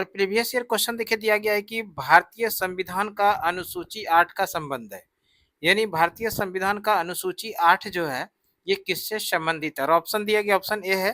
और previous year question देखिए दिया गया है कि भारतीय संविधान का अनुसूची 8 का संबंध है। यानी भारतीय संविधान का अनुसूची 8 जो है ये किससे संबंधित है? और ऑप्शन दिया गया, ऑप्शन ए है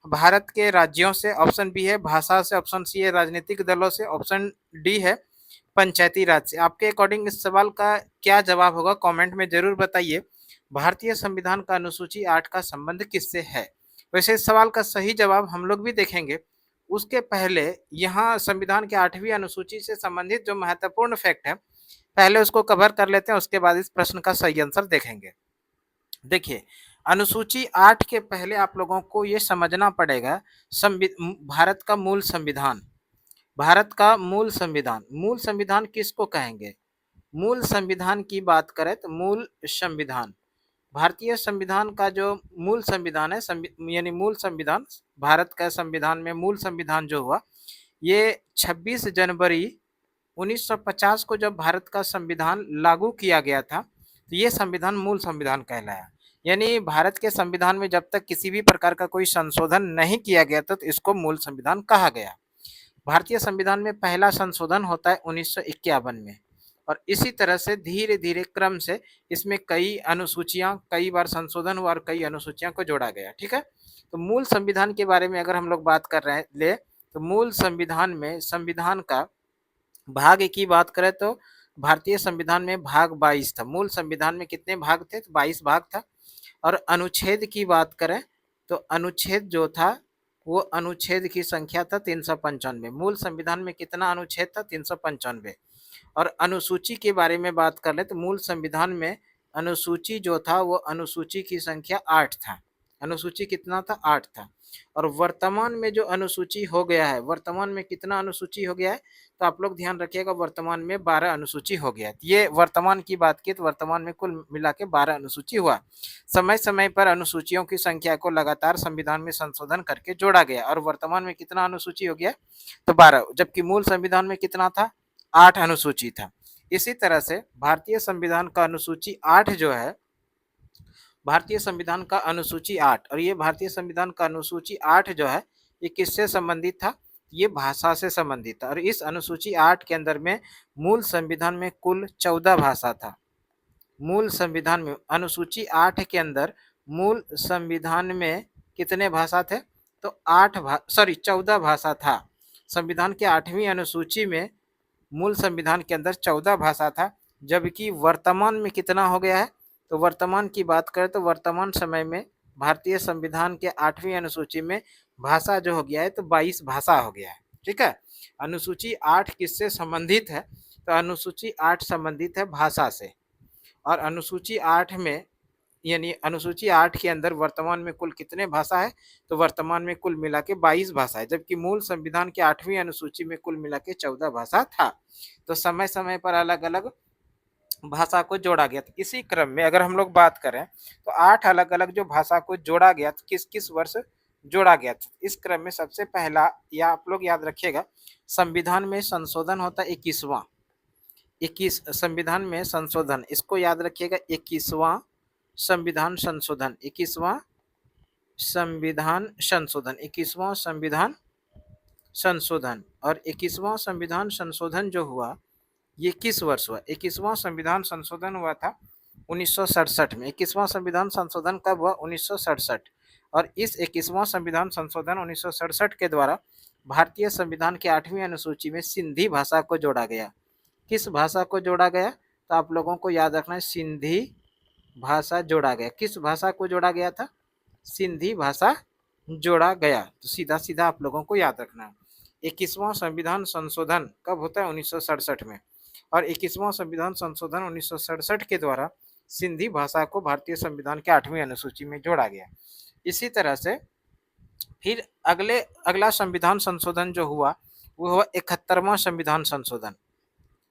भारत के राज्यों से, ऑप्शन बी है भाषा से, ऑप्शन सी है राजनीतिक दलों से, ऑप्शन डी है पंचायती राज से। आपके अकॉर्डिंग इस सवाल का क्या जवाब होगा कमेंट में जरूर बताइए। भारतीय संविधान का अनुसूची 8 का संबंध किससे है? वैसे इस सवाल का सही जवाब हम लोग भी देखेंगे। उसके पहले यहाँ संविधान के 8वीं अनुसूची से संबंधित जो महत्वपूर्ण फैक्ट है पहले उसको कवर कर लेते हैं, उसके बाद इस प्रश्न का सही आंसर देखेंगे। देखिए, अनुसूची 8 के पहले आप लोगों को ये समझना पड़ेगा भारत का मूल संविधान। भारत का मूल संविधान किसको कहेंगे? मूल संविधान की बात करें तो मूल संविधान, भारतीय संविधान का जो मूल संविधान है, यानी मूल संविधान, भारत का संविधान में मूल संविधान जो हुआ ये 26 जनवरी 1950 को जब भारत का संविधान लागू किया गया था तो ये संविधान मूल संविधान कहलाया। यानी भारत के संविधान में जब तक किसी भी प्रकार का कोई संशोधन नहीं किया गया था तो इसको मूल संविधान कहा गया। भारतीय संविधान में पहला संशोधन होता है 1951 में, और इसी तरह से धीरे धीरे क्रम से इसमें कई अनुसूचियां, कई बार संशोधन हुआ और कई अनुसूचियां को जोड़ा गया। ठीक है, तो मूल संविधान के बारे में अगर हम लोग बात कर रहे हैं ले तो मूल संविधान में संविधान का भाग की बात करें तो भारतीय संविधान में भाग 22 था। मूल संविधान में कितने भाग थे? तो 22 भाग था। और अनुच्छेद की बात करें तो अनुच्छेद जो था वो अनुच्छेद की संख्या था 395। मूल संविधान में कितना अनुच्छेद था? 395। और अनुसूची के बारे में बात कर ले तो मूल संविधान में अनुसूची जो था वो अनुसूची की संख्या 8 था। अनुसूची कितना था? 8 था। और वर्तमान में जो अनुसूची हो गया है, वर्तमान में कितना अनुसूची हो गया है? तो आप लोग ध्यान रखिएगा, वर्तमान में 12 अनुसूची हो गया है। ये वर्तमान की बात की तो वर्तमान में कुल मिला के 12 अनुसूची हुआ। समय समय पर अनुसूचियों की संख्या को लगातार संविधान में संशोधन करके जोड़ा गया और वर्तमान में कितना अनुसूची हो गया? तो 12, जबकि मूल संविधान में कितना था? 8 अनुसूची था। इसी तरह से भारतीय संविधान का अनुसूची 8 जो है, भारतीय संविधान का अनुसूची 8, और ये भारतीय संविधान का अनुसूची 8 जो है ये किससे संबंधित था? ये भाषा से संबंधित था। और इस अनुसूची 8 के अंदर में मूल संविधान में कुल 14 भाषा था। मूल संविधान में अनुसूची 8 के अंदर मूल संविधान में कितने भाषा थे? तो 14 भाषा था। संविधान के 8वीं अनुसूची में मूल संविधान के अंदर 14 भाषा था, जबकि वर्तमान में कितना हो गया है? तो वर्तमान की बात करें तो वर्तमान समय में भारतीय संविधान के 8वीं अनुसूची में भाषा जो हो गया है तो 22 भाषा हो गया है। ठीक है, अनुसूची 8 किससे संबंधित है? तो अनुसूची 8 संबंधित है भाषा से। और अनुसूची 8 में, यानी अनुसूची 8 के अंदर वर्तमान में कुल कितने भाषा है? तो वर्तमान में कुल मिला के 22 भाषा है, जबकि मूल संविधान के 8वीं अनुसूची में कुल मिला के 14 भाषा था। तो समय समय पर अलग अलग भाषा को जोड़ा गया। तो इसी क्रम में अगर हम लोग बात करें तो 8 अलग अलग जो भाषा को जोड़ा गया तो किस किस वर्ष जोड़ा गया था? इस क्रम में सबसे पहला, या आप लोग याद रखिएगा, संविधान में संशोधन होता है 21वां। 21 संविधान में संशोधन, इसको याद रखिएगा, 21वां संविधान संशोधन, 21वां संविधान संशोधन, 21वां संविधान संशोधन। और 21वां संविधान संशोधन जो हुआ ये किस वर्ष हुआ? 21वां संविधान संशोधन हुआ था 1967 में। 21वां संविधान संशोधन कब हुआ? 1967। और इस 21वां संविधान संशोधन 1967 के द्वारा भारतीय संविधान के 8वीं अनुसूची में सिंधी भाषा को जोड़ा गया। किस भाषा को जोड़ा गया? तो आप लोगों को याद रखना है, सिंधी भाषा जोड़ा गया। किस भाषा को जोड़ा गया था? सिंधी भाषा जोड़ा गया। तो सीधा सीधा आप लोगों को याद रखना है। 21वां संविधान संशोधन कब होता है? 1967 में। और 21वां संविधान संशोधन 1967 के द्वारा सिंधी भाषा को भारतीय संविधान के 8वीं अनुसूची में जोड़ा गया। इसी तरह से फिर अगला संविधान संशोधन जो हुआ वो हुआ 71वां संविधान संशोधन।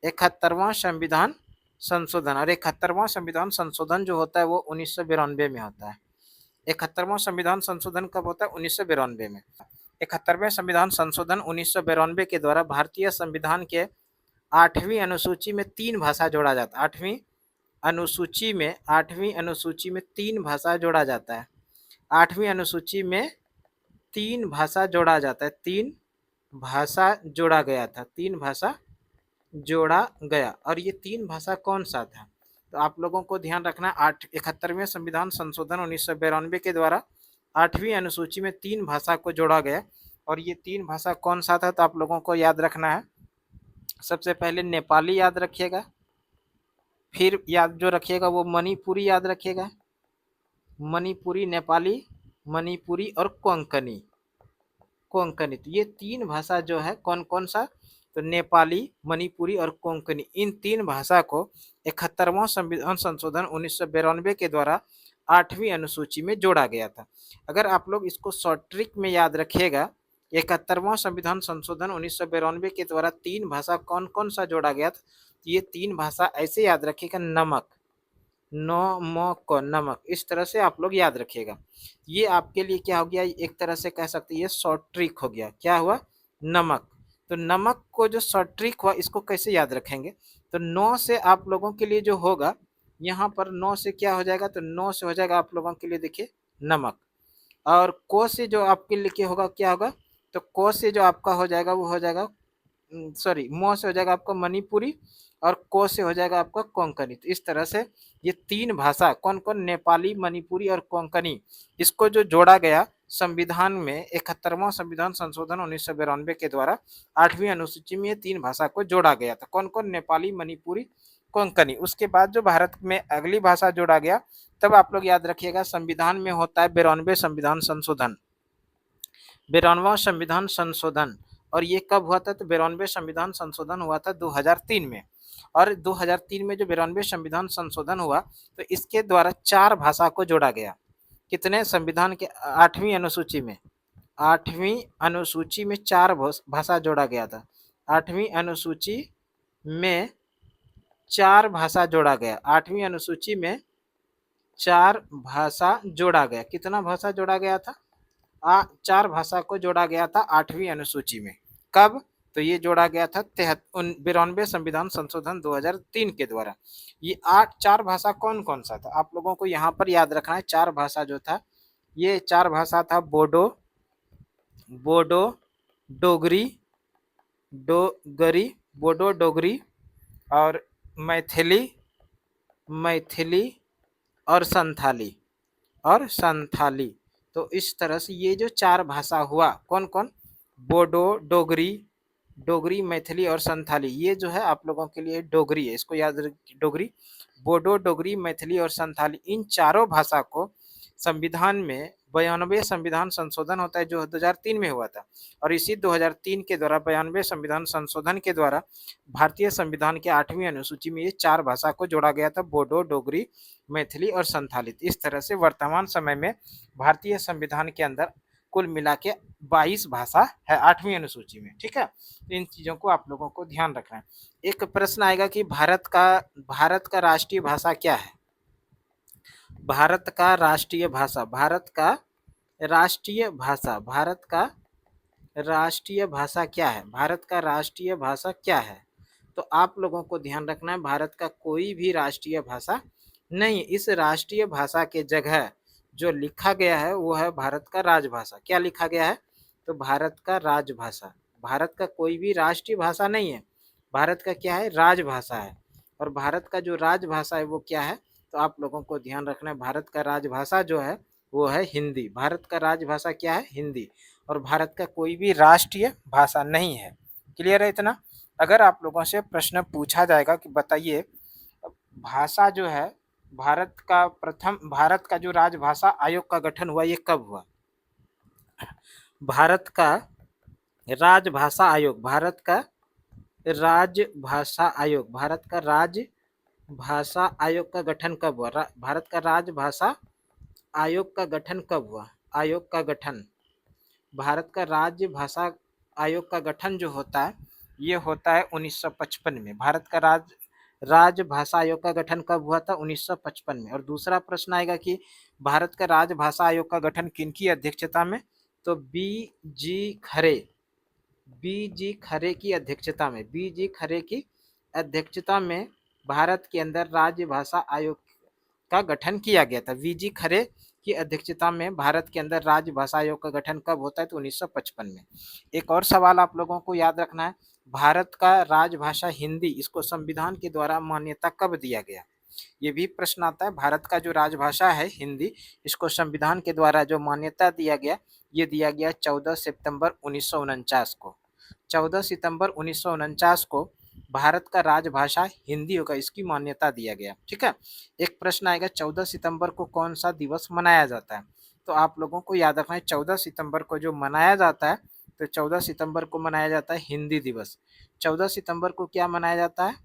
71वां संविधान संशोधन, और 71वां संविधान संशोधन जो होता है वो 1992 में होता है। 71वां संविधान संशोधन कब होता है? 1992 में। 71वें संविधान संशोधन 1992 के द्वारा भारतीय संविधान के 8वीं अनुसूची में 3 भाषा जोड़ा जाता है। 8वीं अनुसूची में 3 भाषा जोड़ा जाता है। 8वीं अनुसूची में 3 भाषा जोड़ा जाता है। 3 भाषा जोड़ा गया था, 3 भाषा जोड़ा गया। और ये 3 भाषा कौन-सा था? तो आप लोगों को ध्यान रखना 71वें संविधान संशोधन 1992 के द्वारा 8वीं अनुसूची में 3 भाषा को जोड़ा गया और ये 3 भाषा कौन-सा था? तो आप लोगों को याद रखना है। सबसे पहले नेपाली याद रखिएगा, फिर याद जो रखिएगा वो मणिपुरी याद रखिएगा, मणिपुरी, नेपाली, मणिपुरी और कोंकणी। कोंकणी, तो ये 3 भाषा जो है कौन-कौन सा? तो नेपाली, मणिपुरी और कोंकणी, इन 3 भाषा को 71वां संविधान संशोधन 1992 के द्वारा 8वीं अनुसूची में जोड़ा गया था। अगर आप लोग इसको शॉर्ट ट्रिक में याद रखिएगा, 71वां संविधान संशोधन 1992 के द्वारा 3 भाषा कौन-कौन सा जोड़ा गया था? ये 3 भाषा ऐसे याद रखिएगा, नमक, नमक, इस तरह से आप लोग याद रखिएगा। ये आपके लिए क्या हो गया? एक तरह से कह सकते हैं ये शॉर्ट ट्रिक हो गया। क्या हुआ? नमक। तो नमक को जो शॉर्ट ट्रिक हुआ इसको कैसे याद रखेंगे? तो 9 से आप लोगों के लिए जो होगा, यहाँ पर 9 से क्या हो जाएगा? तो 9 से हो जाएगा आप लोगों के लिए देखिए नमक। और को से जो आपके लिए क्या होगा, क्या होगा? तो को से जो आपका हो जाएगा वो हो जाएगा सॉरी, म से हो जाएगा आपका मणिपुरी और को से हो जाएगा आपका कोंकणी। तो इस तरह से ये 3 भाषा कौन-कौन? नेपाली, मणिपुरी और कोंकणी, इसको जो जोड़ा गया संविधान में 71वां संविधान संशोधन 1992 के द्वारा 8वीं अनुसूची में ये 3 भाषा को जोड़ा गया था। कौन-कौन? नेपाली, मणिपुरी, कोंकणी। उसके बाद जो भारत में अगली भाषा जोड़ा गया, तब आप लोग याद रखिएगा संविधान में होता है 92वें संविधान संशोधन, 92वां संविधान संशोधन। और ये कब हुआ था? तो 92वें संविधान संशोधन हुआ था 2003 में। और 2003 में जो 92वें संविधान संशोधन हुआ तो इसके द्वारा 4 भाषा को जोड़ा गया। कितने? संविधान के 8वीं अनुसूची में, 8वीं अनुसूची में 4 भाषा जोड़ा गया था। 8वीं अनुसूची में 4 भाषा जोड़ा गया। 8वीं अनुसूची में 4 भाषा जोड़ा गया। कितना भाषा जोड़ा गया था? 4 भाषा को जोड़ा गया था 8वीं अनुसूची में। कब? तो ये जोड़ा गया था 92वें संविधान संशोधन 2003 के द्वारा। ये 4 भाषा कौन-कौन सा था? आप लोगों को यहाँ पर याद रखना है। 4 भाषा जो था, ये 4 भाषा था बोडो, डोगरी, बोडो, डोगरी और मैथिली और संथाली। तो इस तरह से ये जो 4 भाषा हुआ, कौन-कौन? बोडो, डोगरी, मैथिली और संथाली। ये जो है आप लोगों के लिए डोगरी है, इसको याद रखिए, डोगरी, बोडो, डोगरी, मैथिली और संथाली, इन चारों भाषा को संविधान में 92वें संविधान संशोधन होता है जो 2003 में हुआ था। और इसी 2003 के द्वारा 92वें संविधान संशोधन के द्वारा भारतीय संविधान के 8वीं अनुसूची में ये 4 भाषा को जोड़ा गया था, बोडो, डोगरी, मैथिली और संथाली। इस तरह से वर्तमान समय में भारतीय संविधान के अंदर कुल मिला के 22 भाषा है 8वीं अनुसूची में। ठीक है, तो इन चीज़ों को आप लोगों को ध्यान रखना है। एक प्रश्न आएगा कि भारत का राष्ट्रीय भाषा क्या है? भारत का राष्ट्रीय भाषा, भारत का राष्ट्रीय भाषा क्या है? भारत का राष्ट्रीय भाषा क्या है? तो आप लोगों को ध्यान रखना है, भारत का कोई भी राष्ट्रीय भाषा नहीं। इस राष्ट्रीय भाषा के जगह जो लिखा गया है वो है भारत का राजभाषा। क्या लिखा गया है? तो भारत का राजभाषा। भारत का कोई भी राष्ट्रीय भाषा नहीं है, भारत का क्या है? राजभाषा है। और भारत का जो राजभाषा है वो क्या है? तो आप लोगों को ध्यान रखना है, भारत का राजभाषा जो है वो है हिंदी। भारत का राजभाषा क्या है? हिंदी। और भारत का कोई भी राष्ट्रीय भाषा नहीं है। क्लियर है इतना? अगर आप लोगों से प्रश्न पूछा जाएगा कि बताइए भाषा जो है भारत का जो राजभाषा आयोग का गठन हुआ ये कब हुआ? भारत का राजभाषा आयोग, भारत का राजभाषा आयोग का गठन कब हुआ? भारत का राजभाषा आयोग का गठन कब हुआ? आयोग का गठन, भारत का राजभाषा आयोग का गठन जो होता है ये होता है 1955 में। भारत का राजभाषा आयोग का गठन कब हुआ था? 1955 में। और दूसरा प्रश्न आएगा कि भारत का राजभाषा आयोग का गठन किनकी अध्यक्षता में? तो बी जी खरे की अध्यक्षता में भारत के अंदर राजभाषा आयोग का गठन किया गया था। वी जी खरे की अध्यक्षता में भारत के अंदर राजभाषा आयोग का गठन कब होता है? तो 1955 में। एक और सवाल आप लोगों को याद रखना है, भारत का राजभाषा हिंदी, इसको संविधान के द्वारा मान्यता कब दिया गया? ये भी प्रश्न आता है। भारत का जो राजभाषा है हिंदी, इसको संविधान के द्वारा जो मान्यता दिया गया, ये दिया गया 14 सितंबर 1949 को। 14 सितंबर 1949 को भारत का राजभाषा हिंदी होगा, इसकी मान्यता दिया गया। ठीक है, एक प्रश्न आएगा 14 सितंबर को कौन सा दिवस मनाया जाता है? तो आप लोगों को याद रखना है 14 सितंबर को जो मनाया जाता है, तो 14 सितंबर को मनाया जाता है हिंदी दिवस। 14 सितंबर को क्या मनाया जाता है?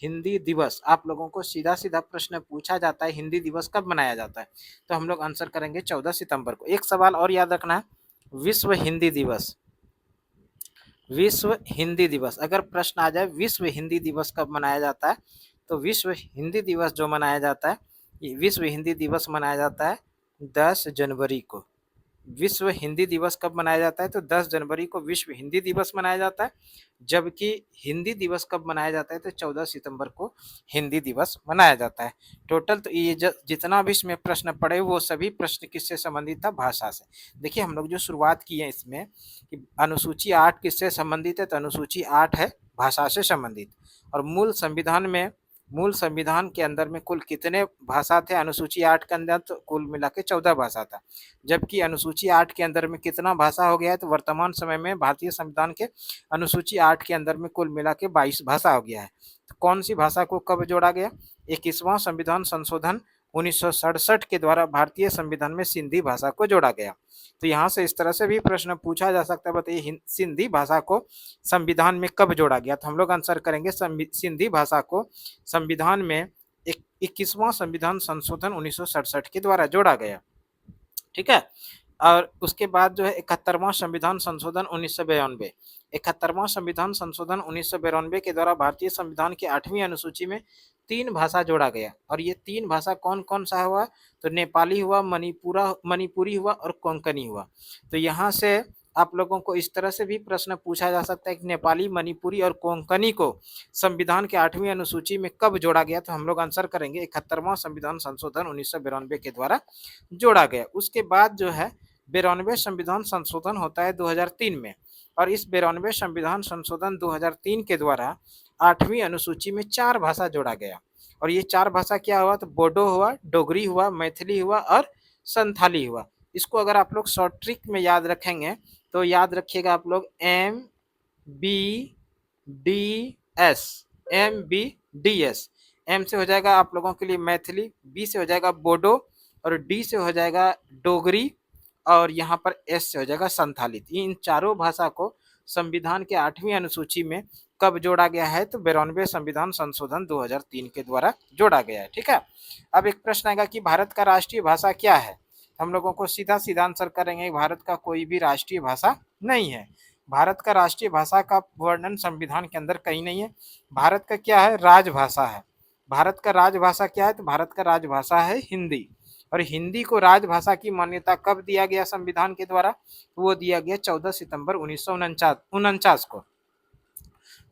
हिंदी दिवस। आप लोगों को सीधा सीधा प्रश्न पूछा जाता है हिंदी दिवस कब मनाया जाता है, तो हम लोग आंसर करेंगे 14 सितंबर को। एक सवाल और याद रखना है, विश्व हिंदी दिवस। विश्व हिंदी दिवस, अगर प्रश्न आ जाए विश्व हिंदी दिवस कब मनाया जाता है, तो विश्व हिंदी दिवस जो मनाया जाता है, ये विश्व हिंदी दिवस मनाया जाता है 10 जनवरी को। विश्व हिंदी दिवस कब मनाया जाता है? तो 10 जनवरी को विश्व हिंदी दिवस मनाया जाता है। जबकि हिंदी दिवस कब मनाया जाता है? तो 14 सितंबर को हिंदी दिवस मनाया जाता है। टोटल तो ये जितना भी इसमें प्रश्न पड़े वो सभी प्रश्न किससे संबंधित था? भाषा से। देखिए हम लोग जो शुरुआत की है इसमें कि अनुसूची 8 किससे संबंधित है? तो अनुसूची 8 है भाषा से संबंधित। और मूल संविधान के अंदर में कुल कितने भाषा थे? अनुसूची 8 के अंदर तो कुल मिला के 14 भाषा था। जबकि अनुसूची 8 के अंदर में कितना भाषा हो गया है? तो वर्तमान समय में भारतीय संविधान के अनुसूची 8 के अंदर में कुल मिला के 22 भाषा हो गया है। तो कौन सी भाषा को कब जोड़ा गया? 21वां संविधान संशोधन 1967 के द्वारा भारतीय संविधान में सिंधी भाषा को जोड़ा गया। तो यहाँ से इस तरह से भी प्रश्न पूछा जा सकता है, बताइए सिंधी भाषा को संविधान में कब जोड़ा गया? तो हम लोग आंसर करेंगे सिंधी भाषा को संविधान में 21वां संविधान संशोधन 1967 के द्वारा जोड़ा गया। ठीक है, और उसके बाद जो है 71वां संविधान संशोधन 1992। 71वां संविधान संशोधन 1992 के द्वारा भारतीय संविधान की 8वीं अनुसूची में 3 भाषा जोड़ा गया। और ये 3 भाषा कौन कौन सा हुआ? तो नेपाली हुआ, मणिपुरी हुआ और कोंकणी हुआ। तो यहाँ से आप लोगों को इस तरह से भी प्रश्न पूछा जा सकता है कि नेपाली, मणिपुरी और कोंकणी को संविधान के 8वीं अनुसूची में कब जोड़ा गया? तो हम लोग आंसर करेंगे 71वां संविधान संशोधन 1992 के द्वारा जोड़ा गया। उसके बाद जो है 92वें संविधान संशोधन होता है 2003 में। और इस 92वें संविधान संशोधन 2003 के द्वारा 8वीं अनुसूची में 4 भाषा जोड़ा गया। और ये 4 भाषा क्या हुआ? तो बोडो हुआ, डोगरी हुआ, मैथिली हुआ और संथाली हुआ। इसको अगर आप लोग शॉर्ट ट्रिक में याद रखेंगे तो याद रखिएगा आप लोग MBDS। एम से हो जाएगा आप लोगों के लिए मैथिली, बी से हो जाएगा बोडो और डी से हो जाएगा डोगरी और यहाँ पर एस से हो जाएगा संथाली। इन चारों भाषा को संविधान के 8वीं अनुसूची में कब जोड़ा गया है? तो 92वें संविधान संशोधन 2003 के द्वारा जोड़ा गया है। ठीक है, अब एक प्रश्न आएगा कि भारत का राष्ट्रीय भाषा क्या है? हम लोगों को सीधा सीधा आंसर करेंगे भारत का कोई भी राष्ट्रीय भाषा नहीं है। भारत का राष्ट्रीय भाषा का वर्णन संविधान के अंदर कहीं नहीं है। भारत का क्या है? राजभाषा है। भारत का राजभाषा क्या है? तो भारत का राजभाषा है हिंदी। और हिंदी को राजभाषा की मान्यता कब दिया गया संविधान के द्वारा? वो दिया गया 14 सितंबर 1949 को।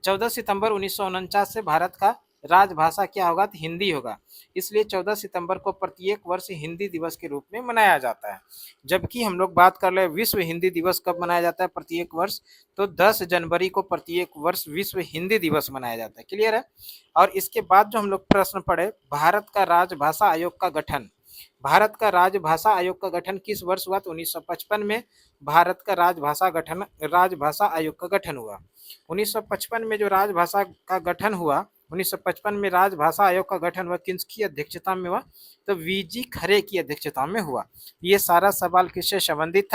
14 सितंबर 1949 से भारत का राजभाषा क्या होगा? तो हिंदी होगा। इसलिए 14 सितंबर को प्रत्येक वर्ष हिंदी दिवस के रूप में मनाया जाता है। जबकि हम लोग बात कर ले विश्व हिंदी दिवस कब मनाया जाता है प्रत्येक वर्ष? तो 10 जनवरी को प्रत्येक वर्ष विश्व हिंदी दिवस मनाया जाता है। क्लियर है? और इसके बाद जो हम लोग प्रश्न पढ़े, भारत का राजभाषा आयोग का गठन। भारत का राजभाषा आयोग का गठन किस वर्ष हुआ? तो 1955 में भारत का राजभाषा आयोग का गठन हुआ। 1955 में जो राजभाषा का गठन हुआ, 1955 में राजभाषा आयोग का गठन हुआ, किसकी अध्यक्षता में हुआ? तो वीजी खरे की अध्यक्षता में हुआ। ये सारा सवाल किससे संबंधित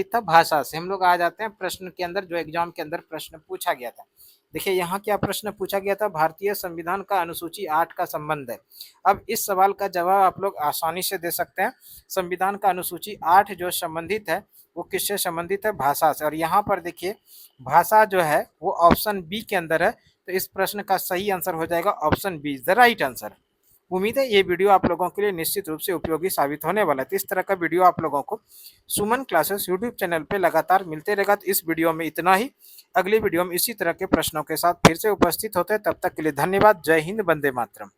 था? भाषा से। हम लोग आ जाते हैं प्रश्न के अंदर, जो एग्जाम के अंदर प्रश्न पूछा गया था। देखिए यहाँ क्या प्रश्न पूछा गया था? भारतीय संविधान का अनुसूची 8 का संबंध है। अब इस सवाल का जवाब आप लोग आसानी से दे सकते हैं। संविधान का अनुसूची 8 जो संबंधित है वो किससे संबंधित है? भाषा से। और यहाँ पर देखिए भाषा जो है वो ऑप्शन बी के अंदर है। तो इस प्रश्न का सही आंसर हो जाएगा option B is the right answer. उम्मीद है ये वीडियो आप लोगों के लिए निश्चित रूप से उपयोगी साबित होने वाला है। तो इस तरह का वीडियो आप लोगों को सुमन क्लासेस यूट्यूब चैनल पे लगातार मिलते रहेगा। तो इस वीडियो में इतना ही। अगली वीडियो में इसी तरह के प्रश्नों के साथ फिर से उपस्थित होते हैं। तब तक के लिए धन्यवाद। जय हिंद, वंदे मातरम।